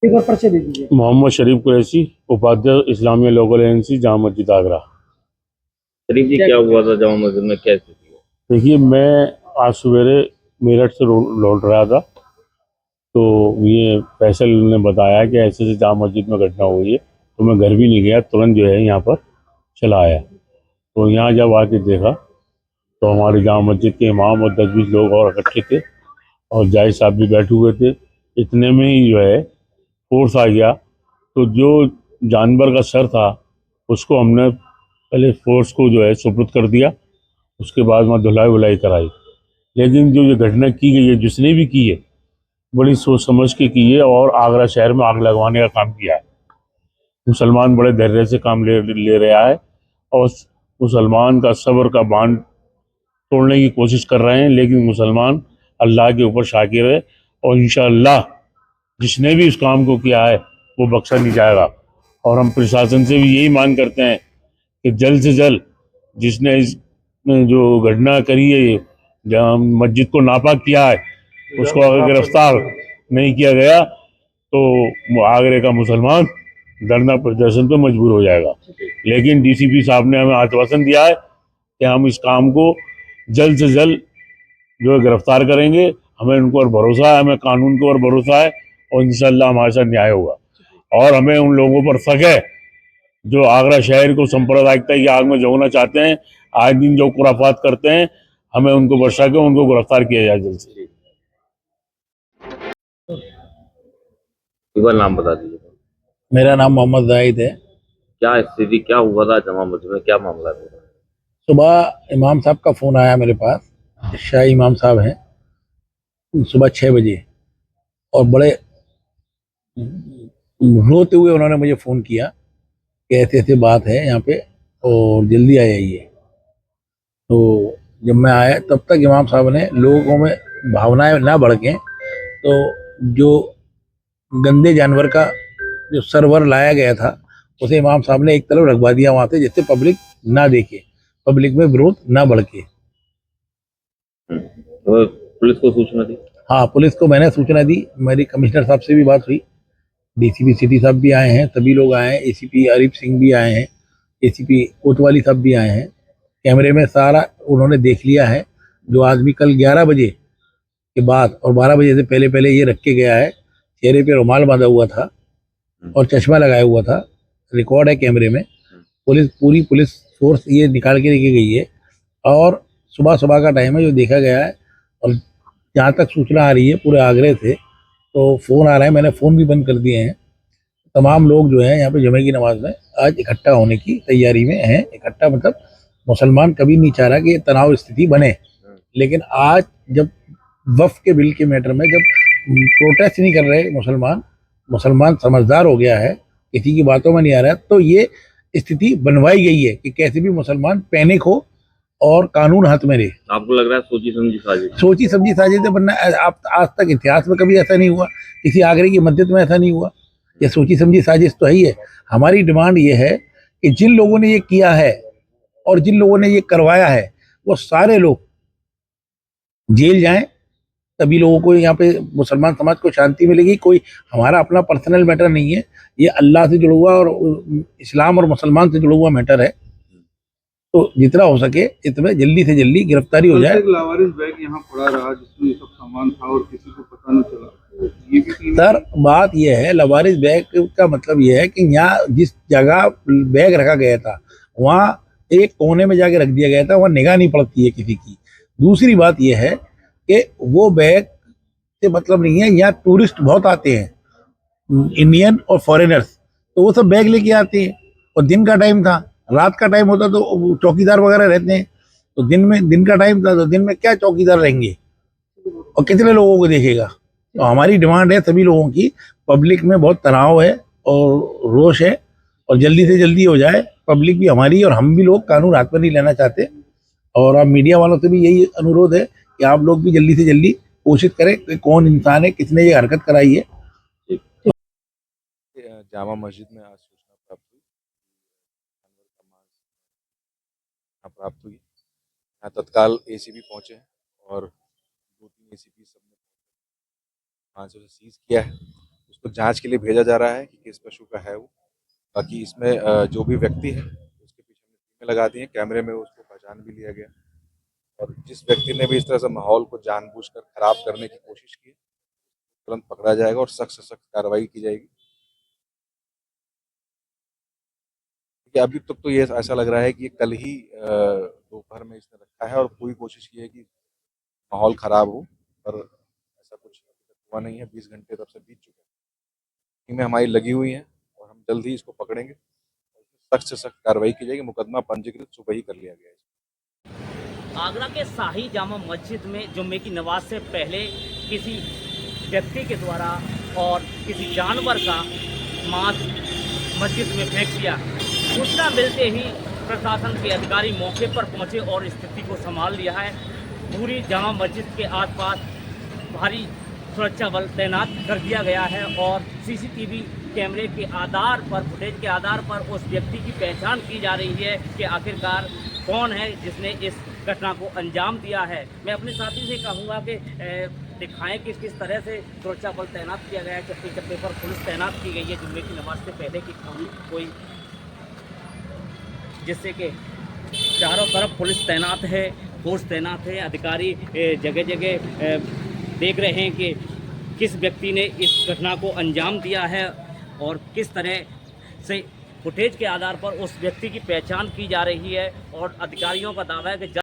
एक बार परिचय दे दीजिए। मोहम्मद शरीफ कुरैशी, उपाध्यक्ष इस्लामिया लोकल एजेंसी जामा मस्जिद आगरा। शरीफ जी, क्या हुआ था जामा मस्जिद में, क्या स्थिति है? देखिए, मैं आज सवेरे मेरठ से लौट रहा था, तो ये फैसल ने बताया कि ऐसे ऐसे जामा मस्जिद में घटना हुई है। तो मैं घर भी नहीं गया, तुरंत जो है यहाँ पर चला आया। तो यहाँ जब आके देखा तो हमारे जामा मस्जिद के इमाम और 10-20 लोग और इकट्ठे थे, और जाहिद साहब भी बैठे हुए थे। इतने में ही जो है फोर्स आ गया। तो जो जानवर का सर था उसको हमने पहले फोर्स को जो है सुपुर्द कर दिया। उसके बाद वहाँ धुलाई वुलाई कराई। लेकिन जो ये घटना की गई है, जिसने भी की है, बड़ी सोच समझ के की है और आगरा शहर में आग लगवाने का काम किया है। मुसलमान बड़े धैर्य से काम ले रहा है, और मुसलमान का सब्र का बांध तोड़ने की कोशिश कर रहे हैं। लेकिन मुसलमान अल्लाह के ऊपर शाकिर है, और इंशाअल्लाह जिसने भी इस काम को किया है वो बख्शा नहीं जाएगा। और हम प्रशासन से भी यही मांग करते हैं कि जल्द से जल्द जिसने इस जो घटना करी है, जहाँ मस्जिद को नापाक किया है, उसको अगर गिरफ्तार नहीं किया गया तो आगरे का मुसलमान धरना प्रदर्शन पे मजबूर हो जाएगा। लेकिन डीसीपी साहब ने हमें आश्वासन दिया है कि हम इस काम को जल्द से जल्द जो है गिरफ्तार करेंगे। हमें उनको और भरोसा है, हमें कानून के और भरोसा है, और इंशाल्लाह हमारे साथ न्याय होगा। और हमें उन लोगों पर शक है जो आगरा शहर को सांप्रदायिकता की आग में झोंकना चाहते हैं, आए दिन जो खुराफात करते हैं। हमें उनको वर्षा के उनको गिरफ्तार किया जाए जल्द से। एक बार नाम बता दीजिए। मेरा नाम मोहम्मद जाहिद है। क्या स्थिति, क्या हुआ था जामा मस्जिद में, क्या मामला है? सुबह इमाम साहब का फ़ोन आया मेरे पास। शाही इमाम साहब हैं, सुबह 6 बजे, और बड़े रोते हुए उन्होंने मुझे फ़ोन किया कि ऐसे ऐसे बात है यहाँ पे और जल्दी आ जाइए। तो जब मैं आया तब तक इमाम साहब ने लोगों में भावनाएं ना भड़कें, तो जो गंदे जानवर का जो सरवर लाया गया था उसे इमाम साहब ने एक तरफ रखवा दिया वहाँ से, जिससे पब्लिक ना देखे, पब्लिक में विरोध ना भड़के। तो पुलिस को सूचना दी? हाँ, पुलिस को मैंने सूचना दी। मेरी कमिश्नर साहब से भी बात हुई, डीसीपी सिटी साहब भी आए हैं, सभी लोग आए हैं, एसीपी आरिफ सिंह भी आए हैं, एसीपी कोतवाली साहब भी आए हैं। कैमरे में सारा उन्होंने देख लिया है। जो आदमी कल 11 बजे के बाद और 12 बजे से पहले पहले ये रख के गया है, चेहरे पे रुमाल बांधा हुआ था और चश्मा लगाया हुआ था, रिकॉर्ड है कैमरे में। पूरी पुलिस फोर्स ये निकाल के लेके गई है। और सुबह सुबह का टाइम है जो देखा गया है, और जहाँ तक सूचना आ रही है पूरे आगरे से, तो फ़ोन आ रहा है, मैंने फ़ोन भी बंद कर दिए हैं। तमाम लोग जो है यहाँ पे जुमे की नमाज में आज इकट्ठा होने की तैयारी में हैं। इकट्ठा मतलब मुसलमान कभी नहीं चाह रहा कि ये तनाव स्थिति बने, लेकिन आज जब वफ़ के बिल के मैटर में जब प्रोटेस्ट नहीं कर रहे मुसलमान, मुसलमान समझदार हो गया है, किसी की बातों में नहीं आ रहा है, तो ये स्थिति बनवाई गई है कि कैसे भी मुसलमान पैनिक हो और कानून हाथ में रहे। आपको लग रहा है सोची समझी साजिश? सोची समझी साजिश बनना, आप आज तक इतिहास में कभी ऐसा नहीं हुआ, किसी आगरे की मस्जिद में ऐसा नहीं हुआ। ये सोची समझी साजिश तो है ही है। हमारी डिमांड ये है कि जिन लोगों ने ये किया है और जिन लोगों ने ये करवाया है, वो सारे लोग जेल जाएं, तभी लोगों को यहाँ पे मुसलमान समाज को शांति मिलेगी। कोई हमारा अपना पर्सनल मैटर नहीं है, ये अल्लाह से जुड़ा हुआ और इस्लाम और मुसलमान से जुड़ा हुआ मैटर है। तो जितना हो सके इतने जल्दी से जल्दी गिरफ्तारी हो जाए। लावारिस बैग यहाँ पड़ा रहा जिसमें ये सब सामान था और किसी को पता नहीं चला, ये भी सर बात यह है, लवारिस बैग का मतलब यह है कि यहाँ जिस जगह बैग रखा गया था वहाँ एक कोने में जाके रख दिया गया था, वहाँ निगाह नहीं पड़ती है किसी की। दूसरी बात यह है कि वो बैग से मतलब नहीं है, यहाँ टूरिस्ट बहुत आते हैं, इंडियन और फॉरेनर्स, तो वो सब बैग लेके आते हैं। और दिन का टाइम था, रात का टाइम होता तो चौकीदार वगैरह रहते हैं, तो दिन का टाइम था, तो दिन में क्या चौकीदार रहेंगे और कितने लोगों को देखेगा। तो हमारी डिमांड है सभी लोगों की, पब्लिक में बहुत तनाव है और रोष है, और जल्दी से जल्दी हो जाए। पब्लिक भी हमारी और हम भी लोग कानून हाथ में नहीं लेना चाहते। और आप मीडिया वालों से भी यही अनुरोध है कि आप लोग भी जल्दी से जल्दी कोशिश करें कि कौन इंसान है, किसने ये हरकत कराई है। जामा मस्जिद में आज सूचना प्राप्त हुई, जानवर का मांस प्राप्त हुई। यहाँ तत्काल एसीपी पहुंचे हैं और 2-3 एसीपी सबने मांस उसे सीज किया है। उस उसको जांच के लिए भेजा जा रहा है कि किस पशु का है वो। बाकी इसमें जो भी व्यक्ति है उसके पीछे हमने टीमें लगा दी हैं, कैमरे में उसको पहचान भी लिया गया और जिस व्यक्ति ने भी इस तरह से माहौल को जानबूझकर खराब करने की कोशिश की तुरंत पकड़ा जाएगा और सख्त से सख्त कार्रवाई की जाएगी। कि अभी तक तो ये ऐसा लग रहा है कि ये कल ही दोपहर में इसने रखा है और पूरी कोशिश की है कि माहौल खराब हो, पर ऐसा कुछ अभी तक हुआ नहीं है। 20 घंटे तब से बीत चुके हैं, टीमें हमारी लगी हुई हैं और हम जल्द ही इसको पकड़ेंगे। सख्त से सख्त कार्रवाई की जाएगी। मुकदमा पंजीकृत सुबह ही कर लिया गया है। आगरा के शाही जामा मस्जिद में जुम्मे की नमाज से पहले किसी व्यक्ति के द्वारा और किसी जानवर का मांस मस्जिद में फेंक दिया। सूचना मिलते ही प्रशासन के अधिकारी मौके पर पहुंचे और स्थिति को संभाल लिया है। पूरी जामा मस्जिद के आसपास भारी सुरक्षा बल तैनात कर दिया गया है और सीसीटीवी कैमरे के आधार पर, फुटेज के आधार पर उस व्यक्ति की पहचान की जा रही है कि आखिरकार कौन है जिसने इस घटना को अंजाम दिया है। मैं अपने साथी से कहूँगा कि दिखाएं कि किस तरह से सुरक्षा बल तैनात किया गया है। चप्पे चप्पे पर पुलिस तैनात की गई है जुम्मे की नमाज से पहले की कोई, जिससे कि चारों तरफ पुलिस तैनात है, फोर्स तैनात है। अधिकारी जगह जगह देख रहे हैं कि किस व्यक्ति ने इस घटना को अंजाम दिया है और किस तरह से फुटेज के आधार पर उस व्यक्ति की पहचान की जा रही है और अधिकारियों का दावा है कि